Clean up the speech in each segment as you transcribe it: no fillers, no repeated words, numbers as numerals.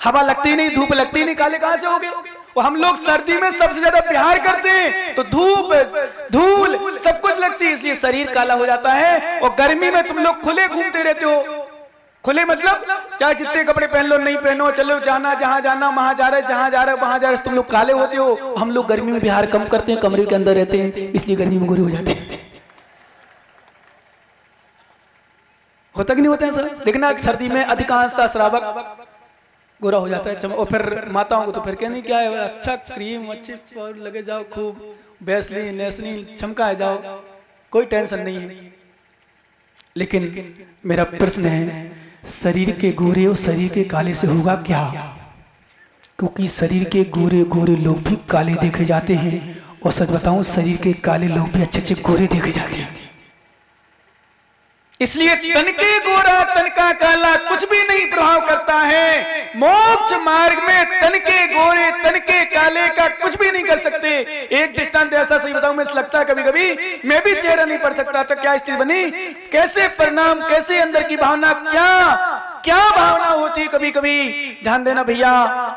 हवा लगती नहीं, धूप लगती नहीं, काले कहां से हो गए? और हम लोग सर्दी में सबसे ज्यादा प्यार करते हैं तो धूप धूल सब कुछ लगती है, इसलिए शरीर काला हो जाता है। और गर्मी में तुम लोग खुले घूमते रहते हो, खुले मतलब चाहे जितने कपड़े पहन लो नहीं पहनो, चलो जाना जहां जाना वहां जा रहे, जहां जा रहे वहां जा रहे, तुम लोग काले होते हो। हम लोग गर्मी में बिहार कम करते हैं, कमरे के अंदर रहते हैं, इसलिए गर्मी में गोरे हो जाते हैं। होता कि नहीं होता है सर? देखना सर्दी में अधिकांशतः श्रावक गोरा हो जाता है। और फिर माताओं को तो फिर कहने क्या है, अच्छा क्रीम अच्छी लगे जाओ, खूब वैसलीन नेसलीन चमकाए जाओ, कोई टेंशन नहीं है। लेकिन मेरा प्रश्न है, शरीर के गोरे और शरीर के काले से होगा क्या? क्योंकि शरीर के गोरे गोरे लोग भी काले देखे जाते हैं, और सच बताऊं शरीर के काले लोग भी अच्छे अच्छे गोरे देखे जाते हैं। इसलिए तन के गोरा तन का काला कुछ भी नहीं प्रभाव करता है। मोक्ष मार्ग में तन के गोरे तन के काले का कुछ भी नहीं कर सकते। एक दृष्टांत ऐसा सही बताऊं, मैं लगता है कभी कभी मैं भी चेहरा नहीं पढ़ सकता, तो क्या स्थिति बनी, कैसे परिणाम, कैसे अंदर की भावना, क्या भावना होती है कभी कभी। ध्यान देना भैया,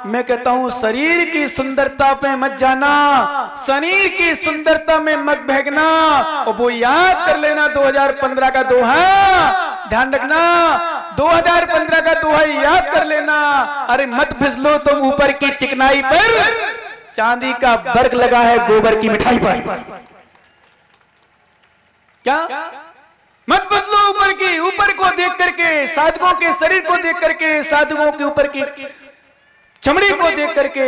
मैं कहता हूं शरीर की सुंदरता पे मत जाना, शरीर की सुंदरता में मत बहकना, और वो याद कर लेना 2015 का दोहा, ध्यान रखना 2015 का दोहा याद कर लेना। अरे मत फिसलो तुम ऊपर की चिकनाई पर, चांदी का बर्ग लगा है गोबर की मिठाई पर। क्या मत बदलो ऊपर को देख करके, साधुओं के शरीर को देख करके, साधुओं के ऊपर की चमड़ी को देख करके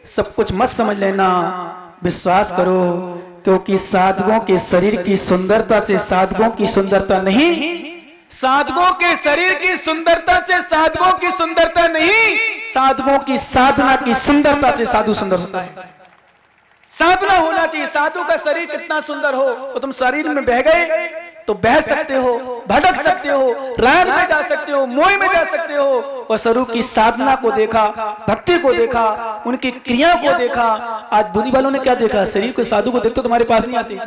सब कुछ मत समझ लेना। विश्वास करो, क्योंकि साधुओं के शरीर की सुंदरता से साधुओं की सुंदरता नहीं, साधुओं के शरीर की सुंदरता से साधुओं की सुंदरता नहीं, साधुओं की साधना की सुंदरता से साधु सुंदर होता है। साधना होना चाहिए। साधु का शरीर कितना सुंदर हो, तो तुम शरीर में बह गए तो बह सकते हो, भटक सकते हो, राग में जा सकते हो, मोह में जा सकते हो। और स्वरूप की साधना को देखा, भक्ति को देखा, उनकी क्रिया को देखा। आज बुद्धि वालों ने क्या देखा, शरीर को, साधु को देखते तुम्हारे पास नहीं आते,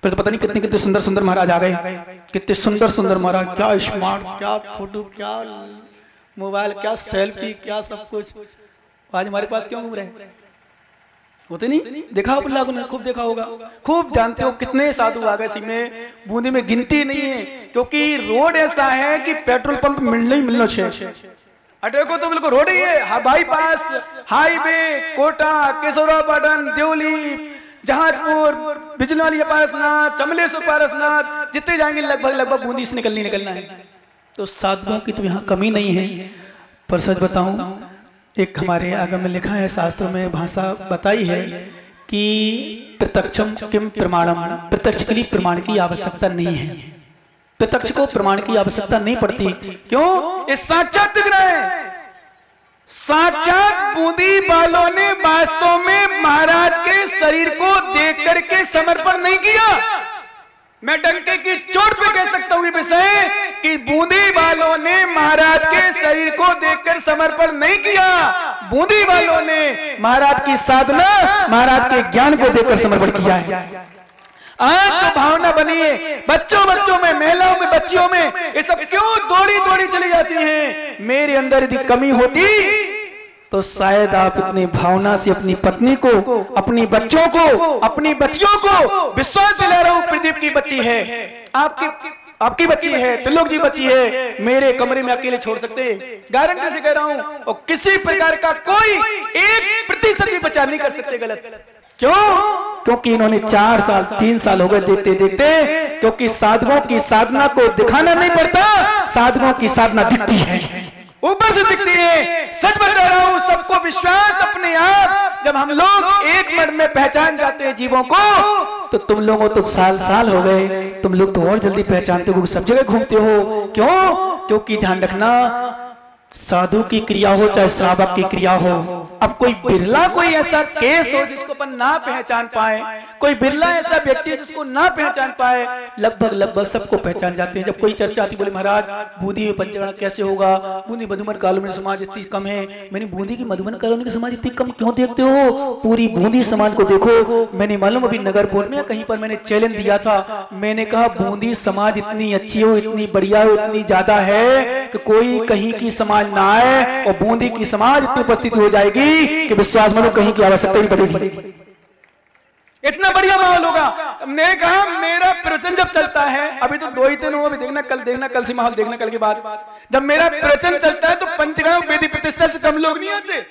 फिर तो पता नहीं कितने कितने सुंदर सुंदर महाराज आ गए, कितने सुंदर सुंदर महाराज, क्या स्मार्ट, क्या फोटो, क्या मोबाइल, क्या सेल्फी, क्या सब कुछ। आज हमारे पास क्यों घूम रहे हैं? होते नहीं? देखा आप लोगों ने, खूब देखा होगा, खूब जानते हो कितने साधु आ गए। इसी में बूंदी में गिनती नहीं है, क्योंकि रोड ऐसा है कि पेट्रोल पंप मिलना ही मिलना चाहिए। अटेको तो बिल्कुल रोड ही है, बाईपास, हाईवे, कोटा, केशवरापाटन, देवली, जहाजपुर, बिजनौली पारसनाथ, चमलेश्वर पारसनाथ, जितने जाएंगे लगभग बूंदी से निकलना है। तो साधुओं की तो यहाँ कमी नहीं है। पर सच बताऊं, एक हमारे आगम में लिखा है, शास्त्रों में भाषा बताई है कि प्रत्यक्षम किम प्रमाणम, प्रत्यक्ष के लिए प्रमाण की आवश्यकता नहीं है, प्रत्यक्ष को प्रमाण की आवश्यकता नहीं पड़ती। क्यों? ये साक्षात दिख रहा है। साक्षात बूंदी वालों ने वास्तव में महाराज के शरीर को देख करके समर्पण नहीं किया। मैं डंके की चोट पे कह सकता हूं ये विषय कि बूंदी वालों ने महाराज के शरीर को देखकर समर्पण नहीं किया, बूंदी वालों ने महाराज की साधना, महाराज के ज्ञान को देखकर समर्पण किया है। आज जो भावना बनी है बच्चों में, महिलाओं में, बच्चियों में, ये सब क्यों दौड़ी चली जाती हैं? मेरे अंदर यदि कमी होती तो शायद आप इतनी भावना से अपनी पत्नी को, अपनी बच्चों को, अपनी बच्चियों को विश्वास दिला रहा हूं, प्रदीप की बच्ची है, आपकी बच्ची है, त्रिलोक जी बच्ची है, मेरे कमरे में अकेले छोड़ सकते हैं, गारंटी से कह रहा हूं। और किसी प्रकार का कोई 1% भी बचा नहीं कर सकते गलत। क्यों? क्योंकि इन्होंने 4 साल 3 साल हो गए देखते देखते, क्योंकि साधुओं की साधना को दिखाना नहीं पड़ता, साधुओं की साधना दिखती है, ऊपर से दिखती है। सच बता रहा हूं, सबको विश्वास अपने आप, जब हम लोग एक मिनट में पहचान जाते हैं जीवों को, तो तुम लोगों तो साल हो गए, तुम लोग तो और जल्दी पहचानते हो, सब जगह घूमते हो। क्यों? क्योंकि ध्यान रखना, साधु की क्रिया हो चाहे श्रावक की क्रिया हो, अब कोई बिरला कोई ऐसा केस हो जिसको अपन ना पहचान पाए, कोई बिरला ऐसा व्यक्ति जिसको ना पहचान पाए, लगभग सबको पहचान जाते हैं। जब कोई चर्चा आती, बोले महाराज बूंदी में पंचगण कैसे होगा, बूंदी मधुबन कॉलोनी समाज इतनी कम है। मैंने बूंदी की मधुबन कॉलोनी की समाज इतनी कम क्यों देखते हो? पूरी बूंदी समाज को देखो। मैंने मालूम अभी नगरपुर में कहीं पर मैंने चैलेंज दिया था, मैंने कहा बूंदी समाज इतनी अच्छी हो, इतनी बढ़िया हो, इतनी ज्यादा है कि कोई कहीं की समाज ना आए और बूंदी की समाज इतनी उपस्थिति हो जाएगी कि विश्वास मानो कहीं की आवश्यकता ही पड़ेगी। इतना बढ़िया माहौल होगा। मैंने कहा मेरा प्रवचन जब चलता है, अभी तो 2 ही दिन हुआ, अभी देखना कल से माहौल देखना, कल के बाद जब मेरा प्रवचन चलता है तो पंचगण वेदी प्रतिष्ठा से कम लोग नहीं आते,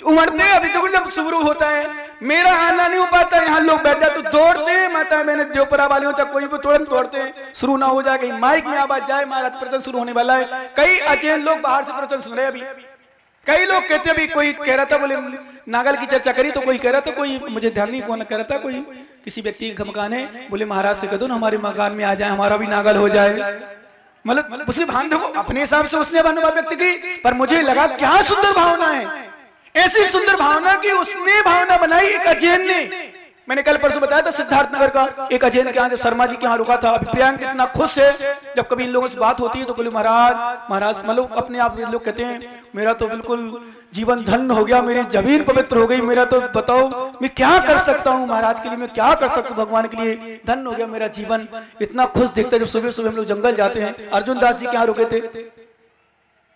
उमड़ते। अभी तो जब शुरू होता है मेरा आना नहीं हो पाता, यहाँ लोग बैठ जाते तो दौड़ते हैं, माता मैंने जो परा वाले हो चाहे कोई भी तुरंत दौड़ते हैं, शुरू ना हो जाए कहीं माइक में आवाज जाए महाराज प्रवचन शुरू होने वाला है। कई अचेन लोग बाहर से प्रवचन सुन रहे हैं। अभी कई लोग कहते अभी कोई कह रहा था, बोले नागल की चर्चा करी तो कोई कह रहा था, कोई मुझे ध्यान नहीं कौन कह रहा था, कोई किसी व्यक्ति का मकान है, बोले महाराज से कह दो ना हमारे मकान में आ जाए, हमारा भी नागल हो जाए। मतलब उसने भान देखो अपने हिसाब से उसने धन्यवाद व्यक्त की, पर मुझे लगा क्या सुंदर भावना है, ऐसी सुंदर भावना की उसने भावना बनाई एक अजैन ने। मैंने कल परसों बताया था सिद्धार्थ नगर का एक अजैन के यहाँ, जब शर्मा जी के यहाँ रुका था। प्रियांक इतना खुश है, जब कभी इन लोगों से बात होती है तो बोले महाराज मतलब अपने आप ये लोग कहते हैं मेरा तो बिल्कुल जीवन धन्य हो गया, मेरी जमीन पवित्र हो गई, मेरा तो बताओ मैं क्या कर सकता हूँ महाराज के लिए, मैं क्या कर सकता हूँ भगवान के लिए, धन्य हो गया मेरा जीवन। इतना खुश दिखता है। जब सुबह सुबह हम लोग जंगल जाते हैं, अर्जुन दास जी के यहाँ रुके थे,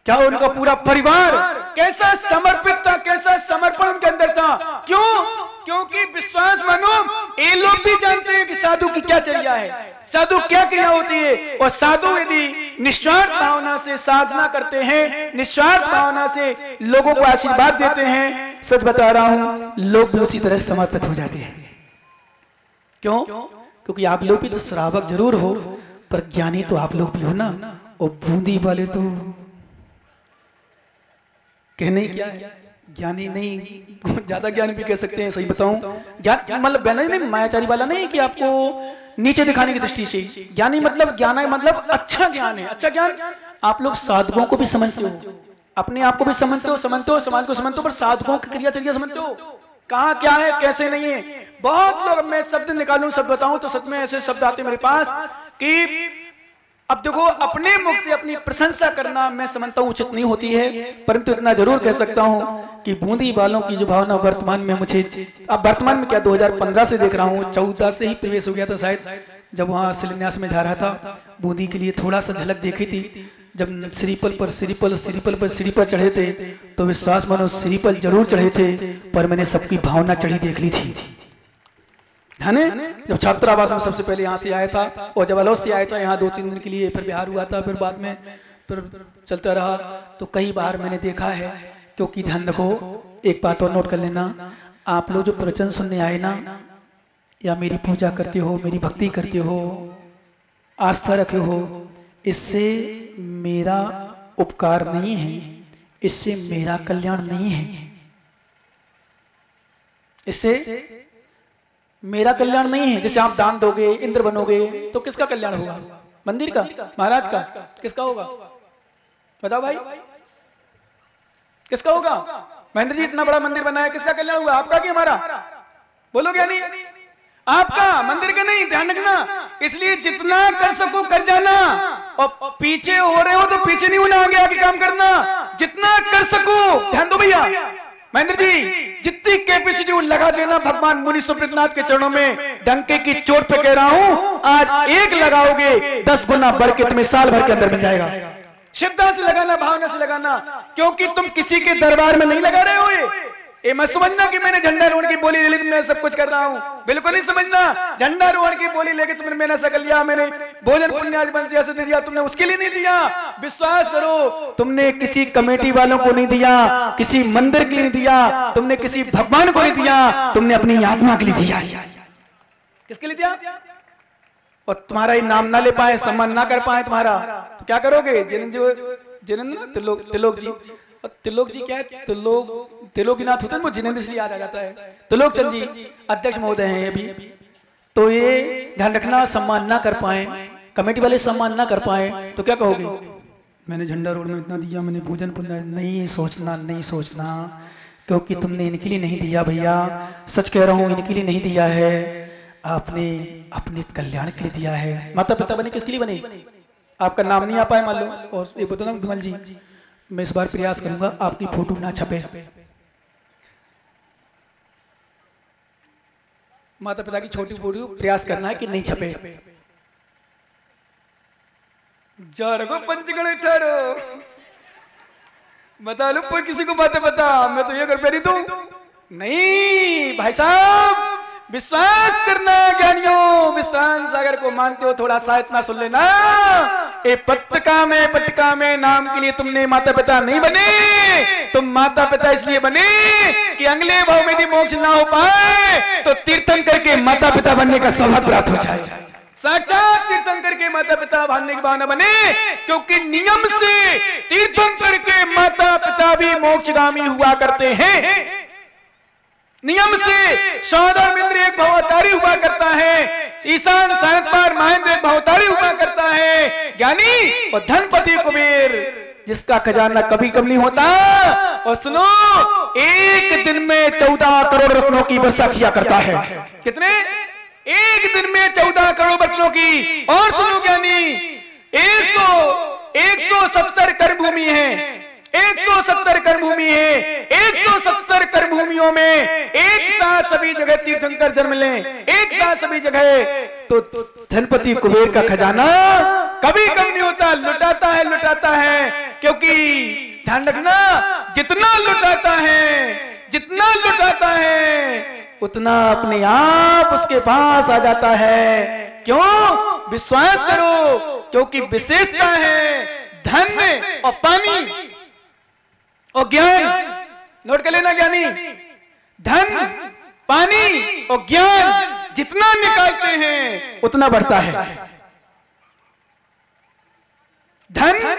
क्या उनका पूरा परिवार कैसा समर्पित था, कैसा समर्पण उनके अंदर था। क्यों? क्योंकि विश्वास मानो ये लोग भी जानते हैं कि साधु की क्या चर्या है, साधु क्या क्रिया होती है, और साधु यदि निस्वार्थ भावना से साधना करते हैं, निस्वार्थ भावना से लोगों को आशीर्वाद देते हैं, सच बता रहा हूं लोग भी उसी तरह समर्पित हो जाते हैं। क्यों? क्योंकि आप लोग भी तो श्रावक जरूर हो, पर ज्ञानी तो आप लोग भी हो ना, और बूंदी वाले तो कहने क्या है, ज्ञानी नहीं, ज्यादा ज्ञान भी कह सकते हैं। सही बताऊं ज्ञान मतलब नहीं मायाचारी वाला नहीं कि आपको नीचे दिखाने की दृष्टि से। ज्ञानी मतलब ज्ञान है, मतलब अच्छा ज्ञान है। अच्छा ज्ञान आप लोग साधकों को भी समझते हो, अपने आप को भी समझते हो, समाज को समझते हो, पर साधकों की क्रियाचर्या समझते हो, कहाँ क्या है कैसे नहीं है। बहुत लोग, मैं शब्द निकालूं शब्द बताऊं तो सच में ऐसे शब्द आते मेरे पास कि अब देखो अपने मुख से अपनी प्रशंसा करना मैं समझता हूँ उचित नहीं होती है, परंतु इतना जरूर कह सकता हूँ कि बूंदी वालों की जो भावना वर्तमान में मुझे, अब वर्तमान में क्या 2015 से देख रहा हूँ, 14 से ही प्रवेश हो गया था शायद, जब वहाँ शिलान्यास में जा रहा था, बूंदी के लिए थोड़ा सा झलक देखी थी। जब श्रीपल पर चढ़े थे तो विश्वास मानो श्रीपल जरूर चढ़े थे, पर मैंने सबकी भावना चढ़ी देख ली थी, है ना। जब छात्रावास में सबसे पहले यहाँ से आया था, और जब अलौस से आया था यहाँ 2-3 दिन के लिए, फिर बिहार हुआ था, फिर बाद में फिर चलता रहा, तो कई बार मैंने देखा है। क्योंकि ध्यान रखो, एक बात और नोट कर लेना, आप लोग जो प्रवचन सुनने आए ना, या मेरी पूजा करते हो, मेरी भक्ति करते हो, आस्था रखे हो, इससे मेरा उपकार नहीं है, इससे मेरा कल्याण नहीं है, इससे मेरा कल्याण नहीं है। जैसे आप दान दोगे, इंद्र बनोगे, तो किसका कल्याण होगा? मंदिर का, महाराज का, किसका होगा? बताओ भाई, किसका होगा? महेंद्र जी इतना बड़ा मंदिर बनाया, किसका कल्याण होगा? आपका कि हमारा? बोलो क्या नहीं? आपका, मंदिर का नहीं। ध्यान रखना, इसलिए जितना कर सको कर जाना, और पीछे हो रहे हो तो पीछे नहीं होना, आगे आगे काम करना, जितना कर सको। ध्यान दो भैया, महेंद्र जी जितनी कैपेसिटी लगा देना भगवान मुनि सुब्रतनाथ के चरणों में, डंके की चोट पे कह रहा हूं, आज एक लगाओगे 10 गुना बढ़ के तुम्हें साल भर के अंदर मिल जाएगा। श्रद्धा से लगाना, भावना से लगाना, क्योंकि तुम किसी के दरबार में नहीं लगा रहे हो। ये मत समझना कि मैंने झंडारोहण की बोली ले ली मैं सब कुछ कर रहा हूं, बिल्कुल नहीं समझना। झंडारोहण की बोली लेके तुमने मैंने ऐसा कर लिया, मैंने भोजन पुण्य जैसे दे दिया, तुमने उसके लिए नहीं दिया। विश्वास करो, तुमने किसी कमेटी वालों को नहीं दिया, किसी मंदिर के लिए नहीं दिया, तुमने किसी भगवान को नहीं दिया, तुमने अपनी आत्मा के लिए दिया। किसके लिए दिया? और तुम्हारा ही नाम ना ले पाए, सम्मान ना कर पाए तुम्हारा, तो क्या करोगे? तिलोक जी, तिलोक जी क्या है, त्रिलोकीनाथ होता है, वो जिनेंद्र इसलिए याद आ जाता है। त्रिलोक चंद जी अध्यक्ष महोदय हैं ये भी, तो ये ध्यान रखना, सम्मान ना कर पाए, कमेटी वाले सम्मान ना कर पाए, तो क्या कहोगे? मैंने झंडा रोड में इतना दिया, मैंने भोजन पुण्य, नहीं सोचना, क्योंकि तुमने इनके लिए नहीं दिया भैया, सच कह रहा हूँ, इनके लिए नहीं दिया है, आपने अपने कल्याण के लिए दिया है। माता पिता बने किसके लिए बने? आपका नाम नहीं आ पाए मान लो, और ये बता दूं विमल जी, मैं इस बार प्रयास करूंगा आपकी फोटो ना छपे, माता पिता की छोटी फोटो प्रयास करना है कि नहीं छपे। जा रखो पंचगण ठहरो, बता लो कोई किसी को बातें बता, मैं तो ये कर पहरी दूं। नहीं भाई साहब, विश्वास करना ज्ञानियों, विश्रांत सागर को मानते हो, थोड़ा सा इतना सुन लेना। ए पटका में नाम के लिए तुमने माता पिता नहीं बने, तुम माता पिता इसलिए बने कि अगले भाव में यदि मोक्ष ना हो पाए तो तीर्थन करके माता पिता बनने का सौभाग्य प्राप्त हो जाए। साक्षात तीर्थंकर के माता पिता बनने की भावना बने, क्योंकि नियम से तीर्थंकर के माता पिता भी मोक्षगामी हुआ करते हैं। नियम से सौदामिंद्र एक भवतारी हुआ करता है, ईशान सायंसपार महेंद्र एक भवतारी हुआ करता है। ज्ञानी और धनपति कुबेर जिसका खजाना कभी कम नहीं होता। और सुनो, एक दिन में 14 करोड़ रत्नों की वर्षा किया करता है। कितने? एक दिन में 14 करोड़ रत्नों की। और सुनो ज्ञानी, 170 कर भूमि है, 170 कर भूमि है, 170 कर भूमियों में एक साथ सभी जगह तीर्थंकर जन्म लें, एक साथ सभी जगह, तो धनपति कुबेर का खजाना कभी कम नहीं होता, लुटाता है। क्योंकि ध्यान रखना, जितना लुटाता है उतना अपने आप उसके पास आ जाता है। क्यों? विश्वास करो, क्योंकि विशेषता है धन और पानी और ज्ञान। नोट कर लेना ज्ञानी, धन, पानी और ज्ञान जितना निकालते हैं उतना बढ़ता है। धन,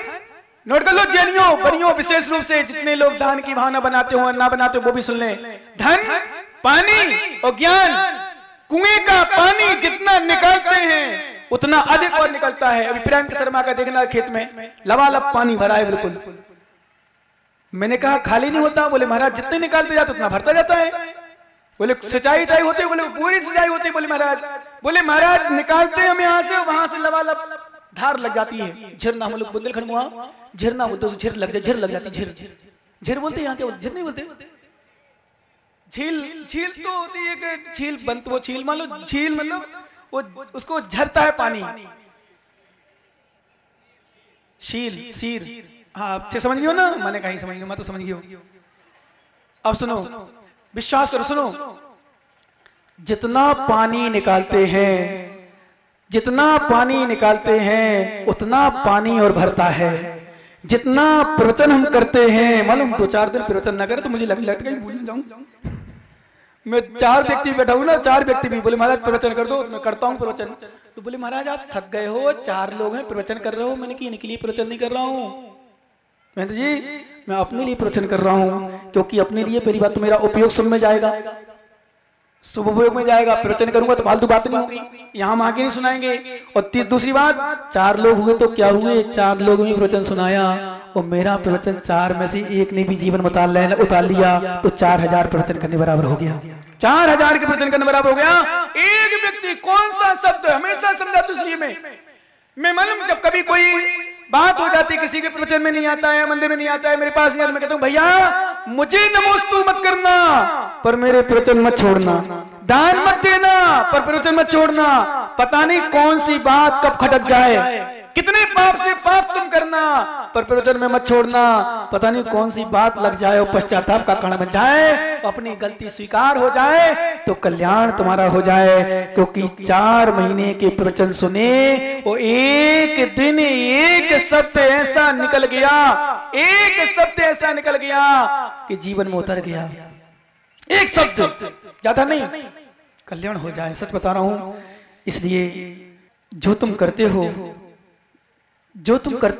नोट कर लो ज्ञानियों, बनियों, विशेष रूप से जितने लोग दान की भावना बनाते हो ना बनाते हो वो भी सुन लें। धन, पानी और ज्ञान, कुएं का पानी जितना निकालते हैं उतना अधिक और निकलता है। अभी प्रियंक शर्मा का देखना, खेत में लबालब पानी भरा है बिल्कुल। मैंने कहा खाली नहीं होता, बोले महाराज जितने निकालते जाते उतना भरता जाता है। बोले सिंचाई होती है, बोले पूरी सिंचाई होती है। बोले महाराज निकालते हैं हम यहाँ से, वहां से लबालब धार लग जाती है। झरना, हम लोग बुंदेलखंड में झरना बोलते, झिर लग जाती, झिर बोलते यहाँ क्या बोलते? झिर नहीं बोलते, झील तो होती है कि झील बनती, वो झील मान लो, झील मतलब वो उसको झरता है पानी। शीर, हाँ आप समझ गए हो ना? मैंने कहीं समझ गया, मैं तो समझ गया हूं। अब सुनो, विश्वास करो, सुनो, जितना पानी निकालते हैं उतना पानी और भरता है। जितना प्रवचन हम करते हैं, मालूम 2-4 दिन प्रवचन ना करे तो मुझे लगता है कहीं भूल ना जाऊं। मैं 4 व्यक्ति बैठा हूं ना, 4 व्यक्ति भी बोले महाराज प्रवचन कर दो, मैं करता हूं प्रवचन। तो बोले महाराज आप थक गए हो, 4 लोग हैं, प्रवचन कर रहे हो। मैंने कि इनके लिए प्रवचन नहीं कर रहा हूं महेंद्र जी, मैं अपने लिए प्रवचन कर रहा हूं, क्योंकि अपने लिए पहली बात तो मेरा उपयोग सब में जाएगा, शुभ उपयोग में जाएगा। प्रवचन करूंगा तो फालतू बात नहीं होगी, यहाँ हम आगे नहीं सुनाएंगे। और दूसरी बात, 4 लोग हुए तो क्या हुए, 4 लोग में प्रवचन सुनाया और मेरा प्रवचन 4 में से एक ने भी जीवन उतार लिया तो 4000 प्रवचन करने बराबर हो गया। 4000 के प्रवचन करने बराबर हो गया। एक व्यक्ति कौन सा शब्द हमेशा समझा, तो इसलिए मैं मालूम, जब कभी कोई बात हो जाती, किसी के प्रवचन में नहीं आता है, मंदिर में नहीं आता है, मेरे पास नहीं, मैं कहता हूँ भैया मुझे नमोस्तु मत करना पर मेरे प्रवचन मत छोड़ना, दान मत देना पर प्रवचन मत छोड़ना। पता नहीं कौन सी बात कब खटक जाए, कितने पाप से पाप तुम करना पर प्रवचन में मत छोड़ना। पता नहीं कौन सी बात लग जाए और पश्चाताप का कारण बन जाए, अपनी गलती स्वीकार हो जाए तो कल्याण तुम्हारा हो जाए। क्योंकि 4 महीने के प्रवचन सुने और एक दिन एक शब्द ऐसा निकल गया, कि जीवन में उतर गया। एक शब्द, ज्यादा नहीं, कल्याण हो जाए। सच बता रहा हूं। इसलिए जो तुम करते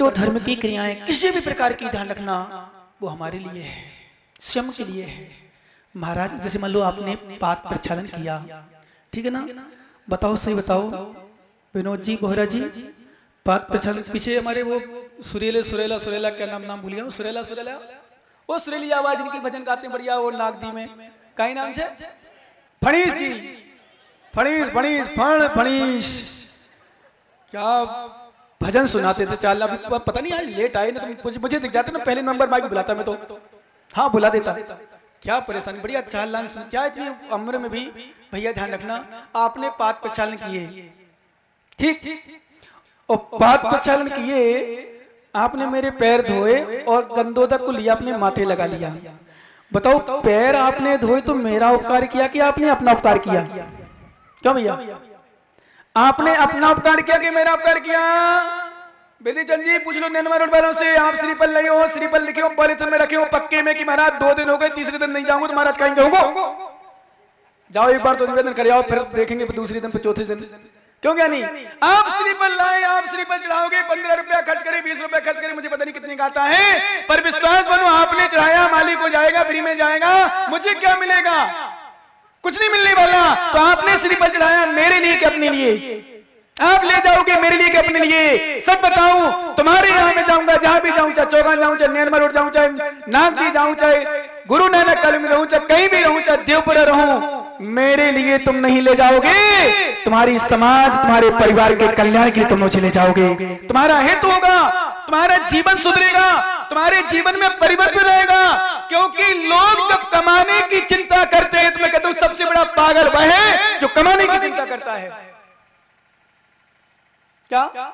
हो धर्म की क्रियाएं, किसी भी प्रकार की, ध्यान रखना वो हमारे लिए है, स्वयं के लिए है। महाराज जैसे मान लो आपने पाद प्रक्षालन किया, ठीक है ना, बताओ सही बताओ विनोद जी, बोहरा जी, पाद प्रक्षालन पीछे हमारे वो सुरेला क्या नाम भूलिया, सुरेला वो सुरीली आवाज इनकी भजन गाते हैं बढ़िया, वो नागदी में का नाम से फणीश जी, फणीश क्या भजन सुनाते थे। चाल अभी पता नहीं आज लेट आए ना, तो मुझे दिख जाते ना, पहले नंबर बाइक बुलाता मैं तो, हाँ बुला देता। क्या परेशानी, बढ़िया चाल लान सुन, क्या इतनी उम्र में भी। भैया ध्यान रखना, आपने पाद प्रक्षालन किए, ठीक, और पाद प्रक्षालन किए, आपने मेरे पैर धोए और गंधोदक को लिया अपने माथे लगा लिया। बताओ, पैर आपने धोए तो मेरा उपकार किया कि आपने अपना उपकार किया? क्यों भैया, आपने अपना उपकार किया कि मेरा उपकार किया? विधिचंद जी पूछ लो नैनवा रोड वालों से, आप श्रीफल नहीं हो, श्रीफल लिखे हो पॉलिथीन में रखे हो पक्के में कि महाराज 2 दिन हो गए, तीसरे दिन नहीं जाऊंगा तो महाराज कहीं जाऊंगा। जाओ एक बार तो निवेदन कर आओ, फिर देखेंगे दूसरे दिन, चौथे दिन। क्यों क्या नहीं? आप श्रीफल लाए, आप श्रीफल चढ़ाओगे, 15 रुपया खर्च करे, 20 रुपया खर्च करे, मुझे पता नहीं कितने का आता है, पर विश्वास बनो आपने चढ़ाया, मालिक को जाएगा, फ्री में जाएगा, मुझे क्या मिलेगा? कुछ नहीं मिलने वाला। तो आपने श्रीफल चढ़ाया मेरे लिए कि अपने लिए? आप ले जाओगे मेरे लिए कि अपने लिए? सब बताऊं, तुम्हारे यहाँ में जाऊंगा, जहां भी जाऊं, चाहे चौगान जाऊं, चाहे नैनवा रोड जाऊं, चाहे नागदी जाऊं, चाहे गुरु नानक कॉलोनी में रहूं, चाहे कहीं भी रहूं, चाहे देवपुरा रहूं, मेरे लिए तुम नहीं ले जाओगे, तुम्हारी समाज, तुम्हारे परिवार के कल्याण के लिए तुम मुझे ले जाओगे। तुम्हारा हेतु होगा, तुम्हारा जीवन सुधरेगा, तुम्हारे जीवन में परिवर्तन रहेगा। क्योंकि लोग जब कमाने की चिंता करते हैं तो मैं कहता हूं सबसे बड़ा पागल वह है जो कमाने की चिंता करता है। क्या?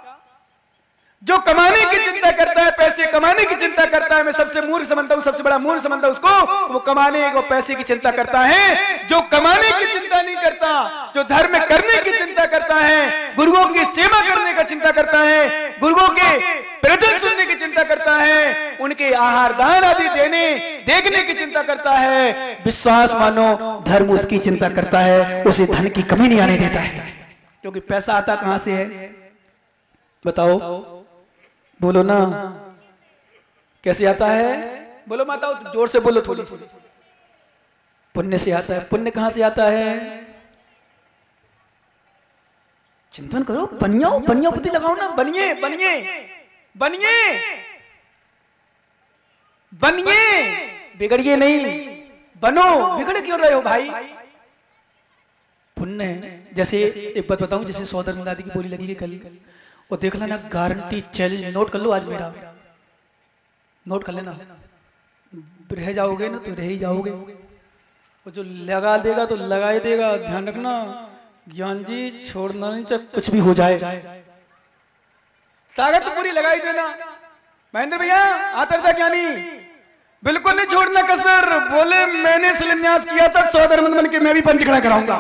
जो कमाने की चिंता करता है, पैसे कमाने की चिंता करता है, मैं सबसे मूर्ख समझता हूं, सबसे बड़ा मूर्ख समझता हूं उसको, वो कमाने को पैसे की चिंता करता है। जो कमाने की चिंता नहीं करता, जो धर्म करने की चिंता करता है, गुरुओं की सेवा करने का चिंता करता है, गुरुओं के प्रवचन सुनने की चिंता करता है, उनके आहार दान आदि देने देखने की चिंता करता है, विश्वास मानो धर्म उसकी चिंता करता है, उसे धन की कमी नहीं आने देता है। क्योंकि पैसा आता कहां से है? बताओ, बोलो ना, कैसे आता है? बोलो माताओ, जोर से बोलो थोड़ी सी। पुण्य से आता है। पुण्य कहां से आता है? चिंतन करो, बनियो बनियो बुद्धि लगाओ ना, बनिए बनिए बनिए बनिए, बिगड़िए नहीं, बनो। बिगड़ क्यों रहे हो भाई? पुण्य जैसे एक बात बताऊं, जैसे सौदर दादी की बोली लगी कि कल, और देख लेना, गारंटी चैलेंज नोट कर लो, आज मेरा नोट कर लेना, रह जाओगे ना तो रह ही जाओगे, और जो लगा देगा तो लगा ही देगा। ध्यान रखना ज्ञान जी, छोड़ना नहीं, चाहे कुछ भी हो जाए, ताकत तो पूरी लगाई देना। महेंद्र भैया आतरता ज्ञानी, बिल्कुल नहीं छोड़ना कसर। बोले मैंने शिलान्यास किया था, 100 बन के मैं भी पंच खड़ा कराऊंगा।